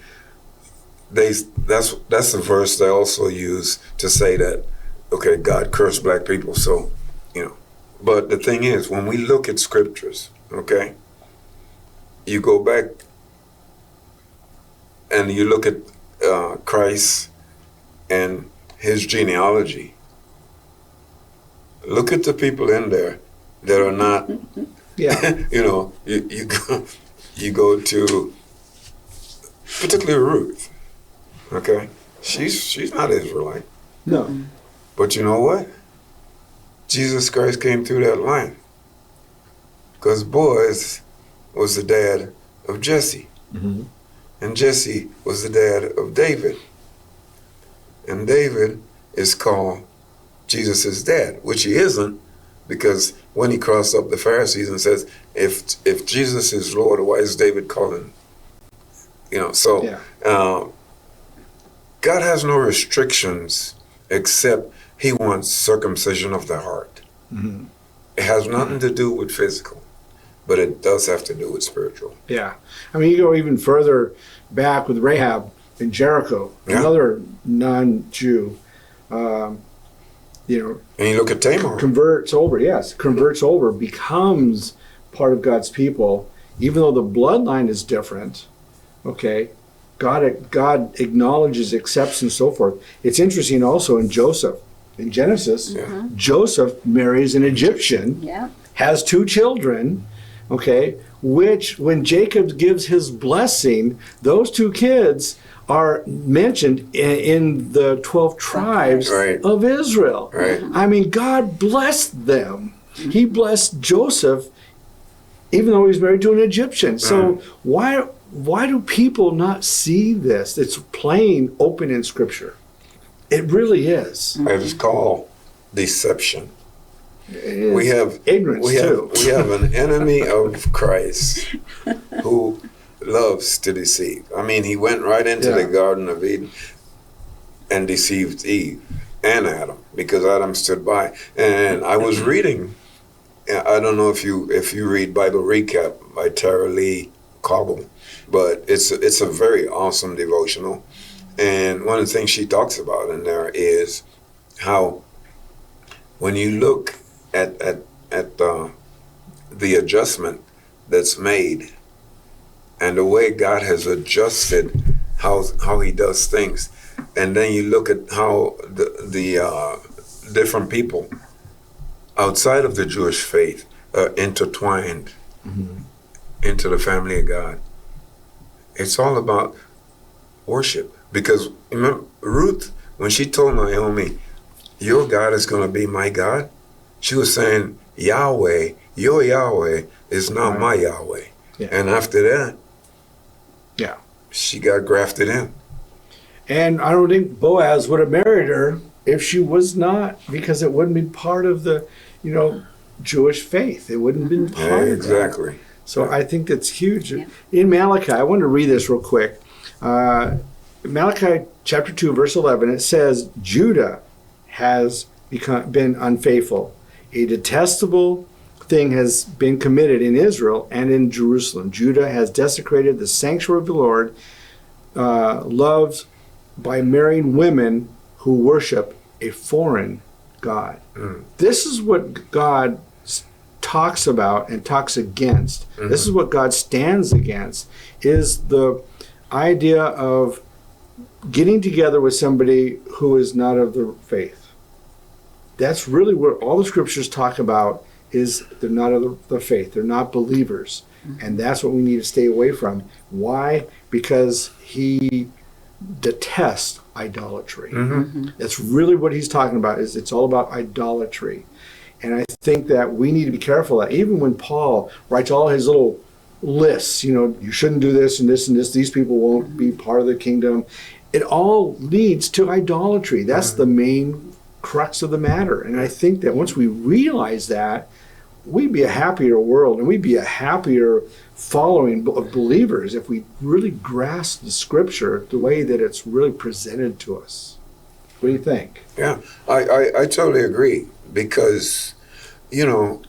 that's the verse they also use to say that, okay, God cursed black people. So, but the thing is, when we look at scriptures, okay, you go back and you look at Christ and his genealogy. Look at the people in there that are not, you go to particularly Ruth, okay? She's not Israelite. No. But you know what? Jesus Christ came through that line. Because Boaz was the dad of Jesse. Mm-hmm. And Jesse was the dad of David. And David is called Jesus' dad, which he isn't, because when he crossed up the Pharisees and says, if Jesus is Lord, why is David calling? God has no restrictions except he wants circumcision of the heart. Mm-hmm. It has nothing to do with physical, but it does have to do with spiritual. Yeah. I mean, you go even further back with Rahab in Jericho, another non-Jew, and you look at Tamar. Converts over, becomes part of God's people, even though the bloodline is different, okay? God acknowledges, accepts, and so forth. It's interesting also in Joseph. In Genesis, Joseph marries an Egyptian, has 2 children, okay, which when Jacob gives his blessing, those 2 kids are mentioned in the 12 tribes of Israel. Right. I mean, God blessed them. He blessed Joseph, even though he was married to an Egyptian. So why do people not see this? It's plain open in Scripture. It really is. It is called deception. We have ignorance too. We have an enemy of Christ who loves to deceive. I mean, he went right into the Garden of Eden and deceived Eve and Adam, because Adam stood by. And I was reading, I don't know if you read Bible Recap by Tara Lee Cobble, but it's a very awesome devotional. And one of the things she talks about in there is how when you look at the adjustment that's made and the way God has adjusted how he does things, and then you look at how the different people outside of the Jewish faith are intertwined into the family of God. It's all about worship. Because remember, Ruth, when she told Naomi, your God is going to be my God, she was saying, Yahweh, your Yahweh is now my Yahweh. Yeah. And after that, she got grafted in. And I don't think Boaz would have married her if she was not, because it wouldn't be part of the, Jewish faith. It wouldn't have been part of that. So I think that's huge. Yeah. In Malachi, I want to read this real quick. Malachi chapter 2, verse 11, it says, Judah has been unfaithful. A detestable thing has been committed in Israel and in Jerusalem. Judah has desecrated the sanctuary of the Lord, loves by marrying women who worship a foreign god. This is what God talks about and talks against. This is what God stands against, is the idea of getting together with somebody who is not of the faith. That's really what all the scriptures talk about, is they're not of the faith. They're not believers. And that's what we need to stay away from. Why? Because he detests idolatry. That's really what he's talking about, is it's all about idolatry. And I think that we need to be careful that even when Paul writes all his little lists, you shouldn't do this and this and this, these people won't be part of the kingdom, it all leads to idolatry. That's the main crux of the matter. And I think that once we realize that, we'd be a happier world, and we'd be a happier following of believers if we really grasp the Scripture the way that it's really presented to us. What do you think? Yeah, I totally agree, because, you know,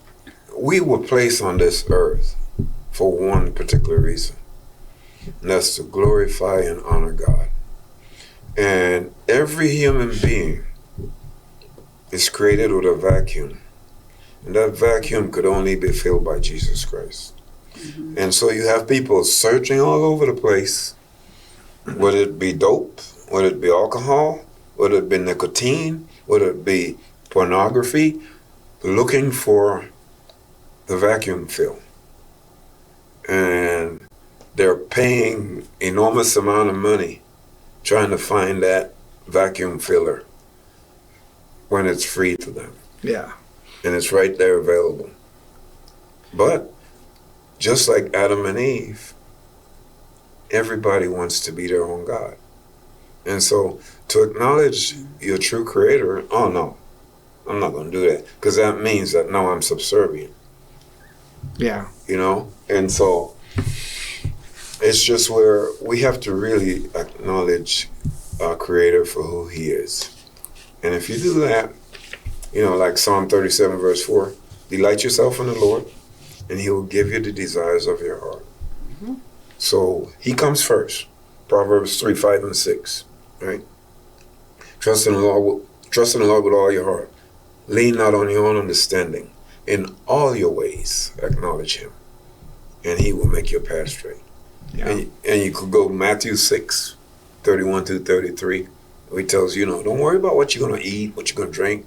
we were placed on this earth for one particular reason, and that's to glorify and honor God. And every human being is created with a vacuum, and that vacuum could only be filled by Jesus Christ. Mm-hmm. And so you have people searching all over the place, whether it be dope, whether it be alcohol, whether it be nicotine, whether it be pornography, looking for the vacuum fill. And they're paying enormous amount of money trying to find that vacuum filler when it's free to them. Yeah. And it's right there available. But just like Adam and Eve, everybody wants to be their own God. And so to acknowledge your true creator, oh no, I'm not going to do that, because that means that now I'm subservient. Yeah. You know? And so it's just where we have to really acknowledge our creator for who he is. And if you do that, you know, like Psalm 37 verse 4, delight yourself in the Lord, and he will give you the desires of your heart. Mm-hmm. So he comes first. Proverbs 3, 5, and 6, right? Trust in the Lord with all your heart. Lean not on your own understanding. In all your ways, acknowledge him, and he will make your path straight. Yeah. And you could go Matthew 6, 31 through 33, where he tells you, don't worry about what you're going to eat, what you're going to drink.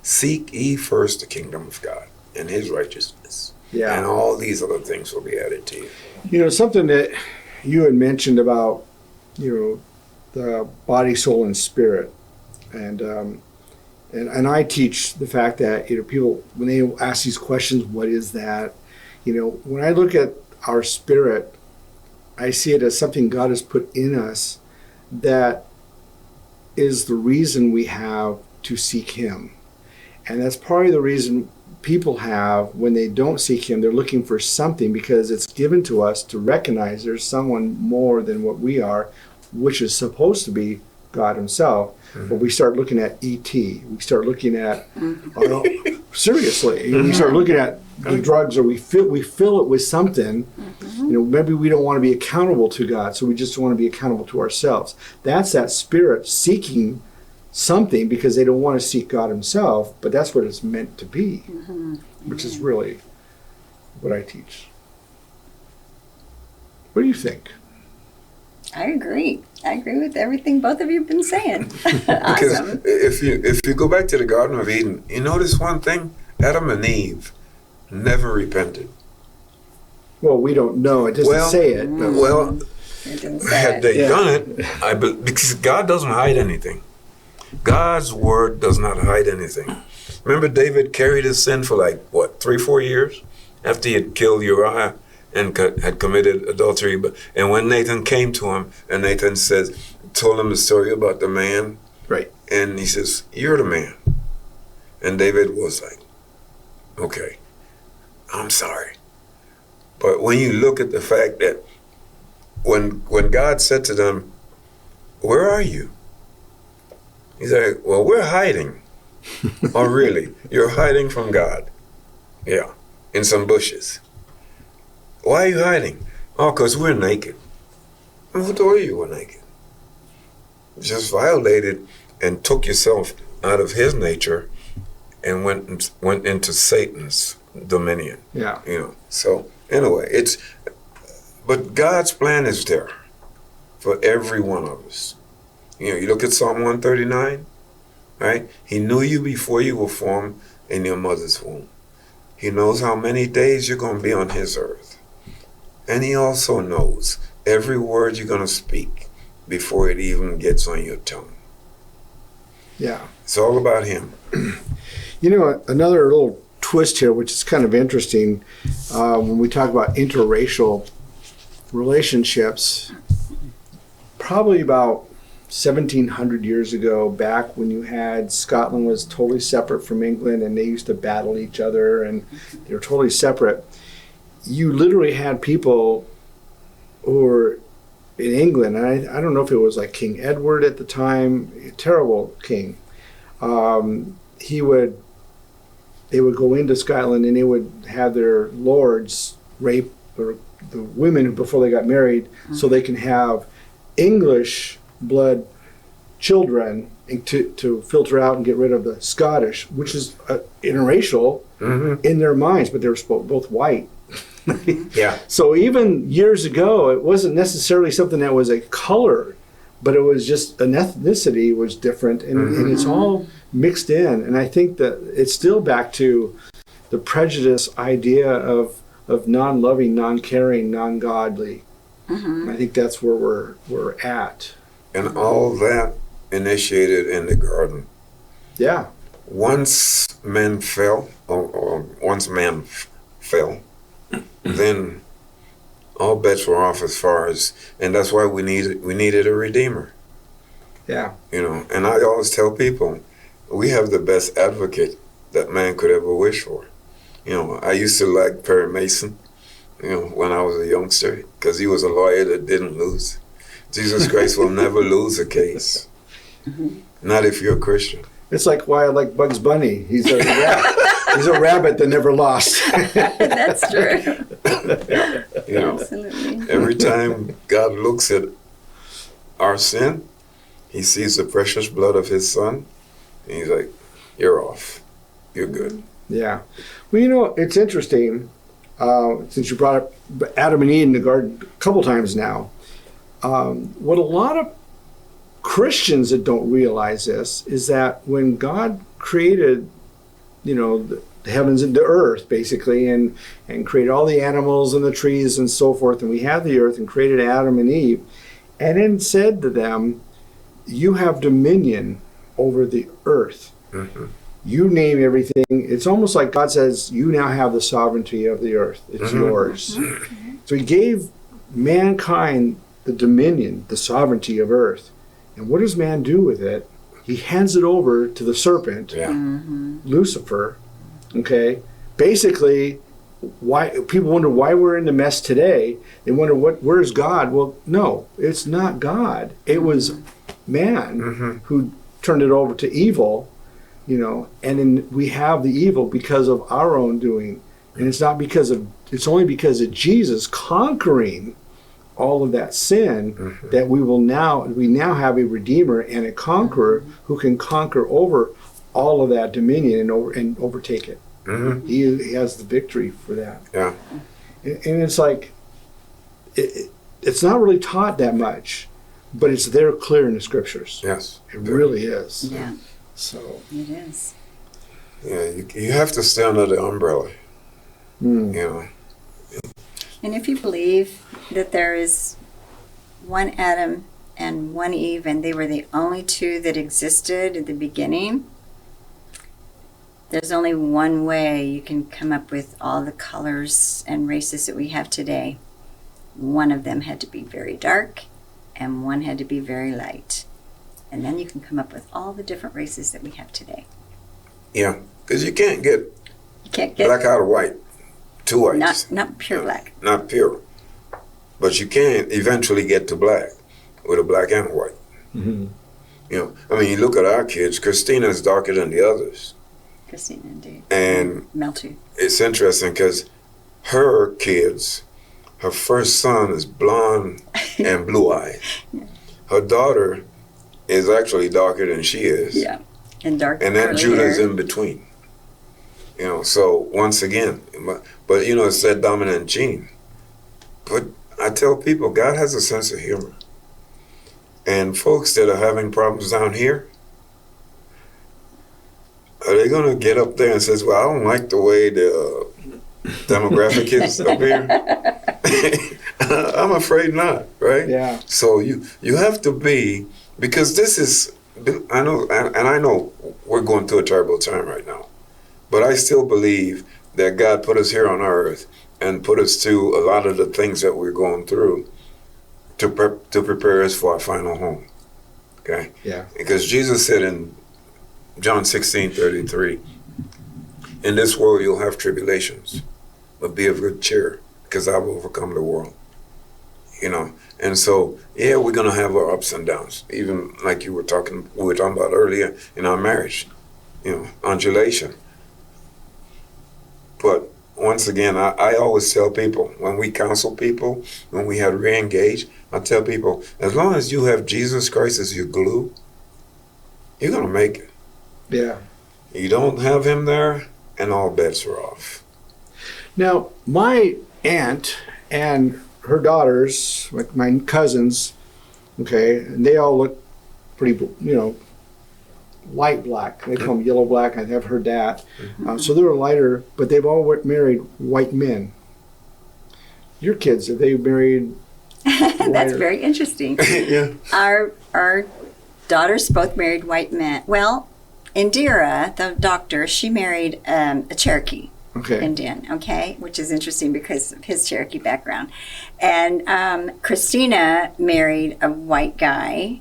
Seek ye first the kingdom of God and his righteousness. Yeah. And all these other things will be added to you. You know, something that you had mentioned about, the body, soul, and spirit. And I teach the fact that, people, when they ask these questions, what is that? When I look at our spirit, I see it as something God has put in us that is the reason we have to seek him. And that's probably the reason people have, when they don't seek him, they're looking for something, because it's given to us to recognize there's someone more than what we are, which is supposed to be God himself. Mm-hmm. But we start looking at E.T. We start looking at, seriously, we start looking at the drugs, or we fill it with something. Mm-hmm. Maybe we don't want to be accountable to God, so we just want to be accountable to ourselves. That's that spirit seeking something because they don't want to seek God himself, but that's what it's meant to be, which is really what I teach. What do you think? I agree. I agree with everything both of you have been saying. Awesome. Because if you go back to the Garden of Eden, you notice one thing: Adam and Eve never repented. Well, we don't know. It doesn't say it. But it didn't say had they done it, because God doesn't hide anything. God's word does not hide anything. Remember, David carried his sin for 3-4 years after he had killed Uriah and had committed adultery. And when Nathan came to him, and Nathan told him the story about the man, right? And he says, "You're the man." And David was like, "Okay, I'm sorry." But when you look at the fact that when God said to them, "Where are you?" He's like, "Well, we're hiding." "Oh, really? You're hiding from God?" "Yeah, in some bushes." "Why are you hiding?" "Oh, because we're naked." "Who told you were naked?" You just violated and took yourself out of his nature and went into Satan's dominion. Yeah. So anyway, but God's plan is there for every one of us. You look at Psalm 139, right? He knew you before you were formed in your mother's womb. He knows how many days you're going to be on his earth. And he also knows every word you're going to speak before it even gets on your tongue. Yeah. It's all about him. Another little twist here, which is kind of interesting, when we talk about interracial relationships, probably about 1700 years ago, back when you had Scotland was totally separate from England and they used to battle each other and they were totally separate. You literally had people who were in England, and I don't know if it was like King Edward at the time, a terrible king. They would go into Scotland and they would have their lords rape or the women before they got married, so they can have English blood children and to filter out and get rid of the Scottish, which is interracial in their minds, but they were both white. Yeah. So even years ago, it wasn't necessarily something that was a color, but it was just an ethnicity was different, and it's all mixed in. And I think that it's still back to the prejudice idea of non-loving, non-caring, non-godly. I think that's where we're at. And all that initiated in the garden. Yeah. Once men fell, or once man fell, then all bets were off as far as, and that's why we needed a redeemer. Yeah. You know, and I always tell people, we have the best advocate that man could ever wish for. You know, I used to like Perry Mason, you know, when I was a youngster, because he was a lawyer that didn't lose. Jesus Christ will never lose a case. Not if you're a Christian. It's like why I like Bugs Bunny. He's a he's a rabbit that never lost. That's true. You know, Absolutely. every time God looks at our sin, he sees the precious blood of his son, and he's like, you're off. You're good. Yeah. Well, you know, it's interesting, since you brought up Adam and Eve in the garden a couple times now. What a lot of Christians that don't realize this is that when God created, you know, the heavens and the earth, basically, and created all the animals and the trees and so forth, and we had the earth and created Adam and Eve, and then said to them, you have dominion over the earth. You name everything. It's almost like God says, you now have the sovereignty of the earth. It's yours. So he gave mankind the dominion, the sovereignty of earth. And what does man do with it? He hands it over to the serpent, Lucifer. Okay? Basically, why people wonder why we're in the mess today. They wonder where's God? Well, no, it's not God. It was man who turned it over to evil, you know, and then we have the evil because of our own doing. And it's only because of Jesus conquering all of that sin that we now have a redeemer and a conqueror who can conquer over all of that dominion and overtake it. He has the victory for that. Yeah. And it's like it's not really taught that much, but it's there clear in the scriptures. Yes. It really is. Yeah. So It is. Yeah, you have to stay under the umbrella. You know. And if you believe that there is one Adam and one Eve, and they were the only two that existed at the beginning, there's only one way you can come up with all the colors and races that we have today. One of them had to be very dark, and one had to be very light. And then you can come up with all the different races that we have today. Yeah, because you can't get Can't get black out of white. Two whites. not pure black. Not pure. But you can eventually get to black with a black and white. You know, I mean, you look at our kids, Christina's darker than the others. Christina, indeed. And Meltu. it's interesting because her kids, her first son is blonde and blue-eyed. Her daughter is actually darker than she is. Yeah. And dark. And then curly Judah's hair. in between. You know, so once again, but you know, it's that dominant gene. But I tell people, God has a sense of humor. And folks that are having problems down here, are they going to get up there and says, well, I don't like the way the demographic is up here? I'm afraid not, right? yeah. So you have to be, because this is, I know we're going through a terrible time right now, but I still believe that God put us here on earth and put us through a lot of the things that we're going through to prepare us for our final home. Okay? Yeah. Because Jesus said in John 16:33, in this world you'll have tribulations, but be of good cheer, because I've overcome the world. You know, and so, yeah, we're going to have our ups and downs, even like we were talking about earlier in our marriage, undulation. But once again, I always tell people, when we counsel people, when we have re-engaged, I tell people, as long as you have Jesus Christ as your glue, you're going to make it. Yeah. You don't have him there, and all bets are off. Now, my aunt and her daughters, like my cousins, okay, and they all look pretty, light black. They call them yellow black. I have heard that. So they're lighter, but they've all married white men. Your kids, have they married That's very interesting. Yeah. Our daughters both married white men. Well, Indira, the doctor, she married a Cherokee. Indian, okay, which is interesting because of his Cherokee background. And Christina married a white guy,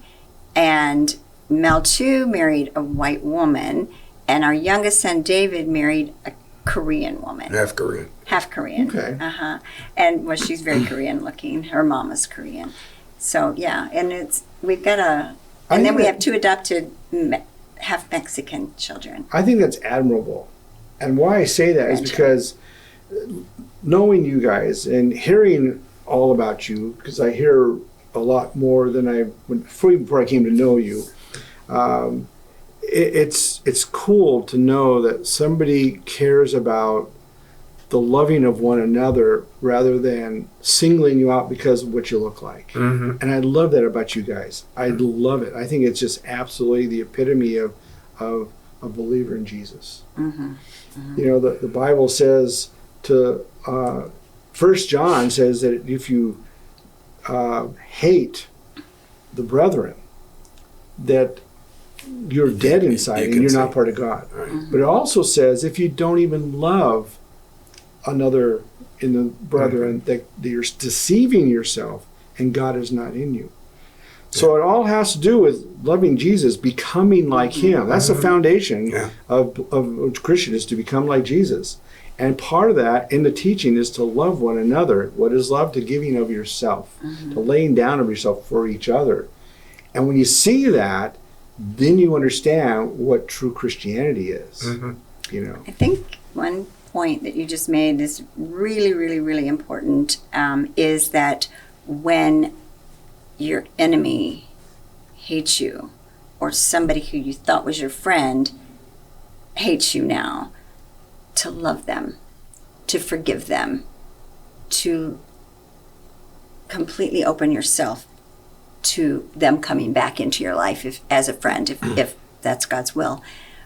and Mel too married a white woman, and our youngest son David married a Korean woman. Half Korean. Half Korean. Okay. And well, she's very Korean looking. Her mama's Korean. So yeah, and we've got we have two adopted half Mexican children. I think that's admirable. And why I say that is because knowing you guys and hearing all about you, because I hear a lot more than before I came to know you, it's cool to know that somebody cares about the loving of one another rather than singling you out because of what you look like. Mm-hmm. And I love that about you guys. I love it. I think it's just absolutely the epitome of a believer in Jesus. Mm-hmm. Mm-hmm. The Bible says to 1 John says that if you hate the brethren, that you're dead inside and you're not part of God. Right. Mm-hmm. But it also says if you don't even love another in the brethren, that you're deceiving yourself and God is not in you. So it all has to do with loving Jesus, becoming like him. That's the foundation of Christian, is to become like Jesus. And part of that in the teaching is to love one another. What is love? To giving of yourself, to laying down of yourself for each other. And when you see that, then you understand what true Christianity is. Mm-hmm. I think one point that you just made is really, really, really important, is that when your enemy hates you, or somebody who you thought was your friend hates you now, to love them, to forgive them, to completely open yourself to them coming back into your life as a friend, if that's God's will.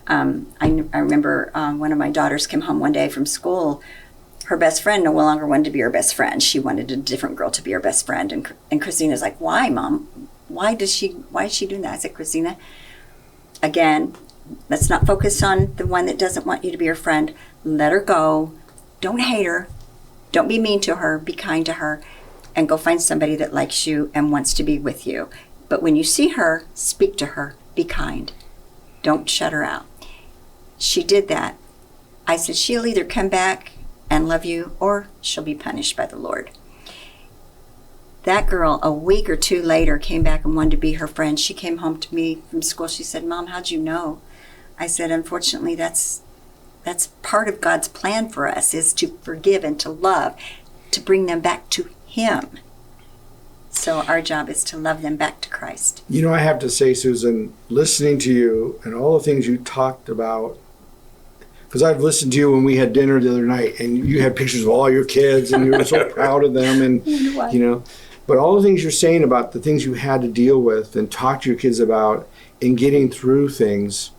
I remember one of my daughters came home one day from school. Her best friend no longer wanted to be her best friend. She wanted a different girl to be her best friend. And Christina's like, why, Mom? Why is she doing that? I said, Christina, again, let's not focus on the one that doesn't want you to be her friend. Let her go. Don't hate her. Don't be mean to her. Be kind to her. And go find somebody that likes you and wants to be with you. But when you see her, speak to her. Be kind. Don't shut her out. She did that. I said, she'll either come back and love you, or she'll be punished by the Lord. That girl, a week or two later, came back and wanted to be her friend. She came home to me from school. She said, Mom, how'd you know? I said, unfortunately, that's part of God's plan for us, is to forgive and to love, to bring them back to him. So our job is to love them back to Christ. I have to say, Susan, listening to you and all the things you talked about, because I've listened to you when we had dinner the other night, and you had pictures of all your kids, and you were so proud of them, and but all the things you're saying about the things you had to deal with and talk to your kids about in getting through things,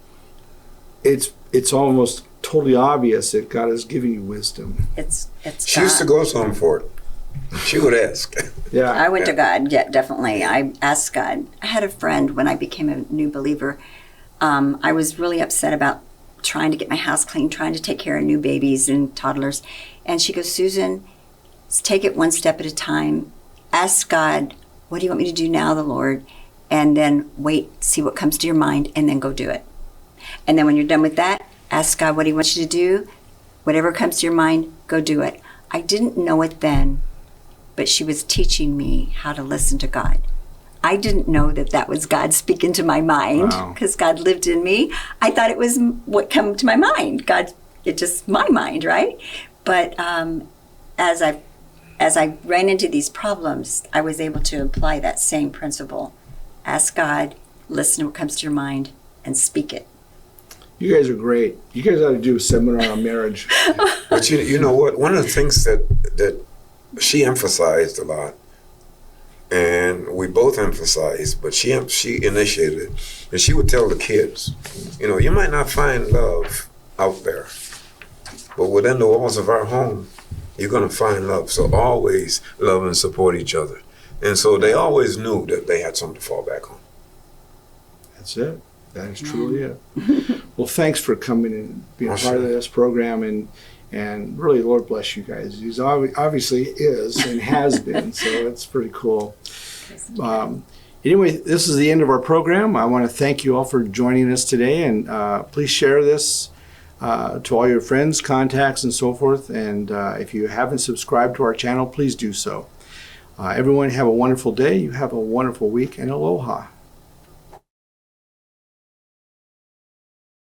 it's almost totally obvious that God is giving you wisdom. It's She used to go to him for it. She would ask. Yeah, I went to God. Yeah, definitely. I asked God. I had a friend when I became a new believer. I was really upset about trying to get my house clean, trying to take care of new babies and toddlers. And she goes, Susan, take it one step at a time. Ask God, what do you want me to do now, the Lord? and then wait, see what comes to your mind, and then go do it. And then when you're done with that, ask God what he wants you to do. Whatever comes to your mind, go do it. I didn't know it then, but she was teaching me how to listen to God. I didn't know that that was God speaking to my mind, because God lived in me. I thought it was what came to my mind. God, it's just my mind, right? But as I ran into these problems, I was able to apply that same principle. Ask God, listen to what comes to your mind, and speak it. You guys are great. You guys ought to do a seminar on marriage. But you know what? One of the things that she emphasized a lot, and we both emphasized, but she initiated it, and she would tell the kids, you might not find love out there, but within the walls of our home, you're going to find love. So always love and support each other. And so they always knew that they had something to fall back on. That's it. That is truly it. Well, thanks for coming and being part of this program, and really, Lord bless you guys. He's obviously is and has been, so it's pretty cool. Anyway, this is the end of our program. I want to thank you all for joining us today, and please share this to all your friends, contacts, and so forth. And if you haven't subscribed to our channel, please do so. Everyone have a wonderful day. You have a wonderful week, and aloha.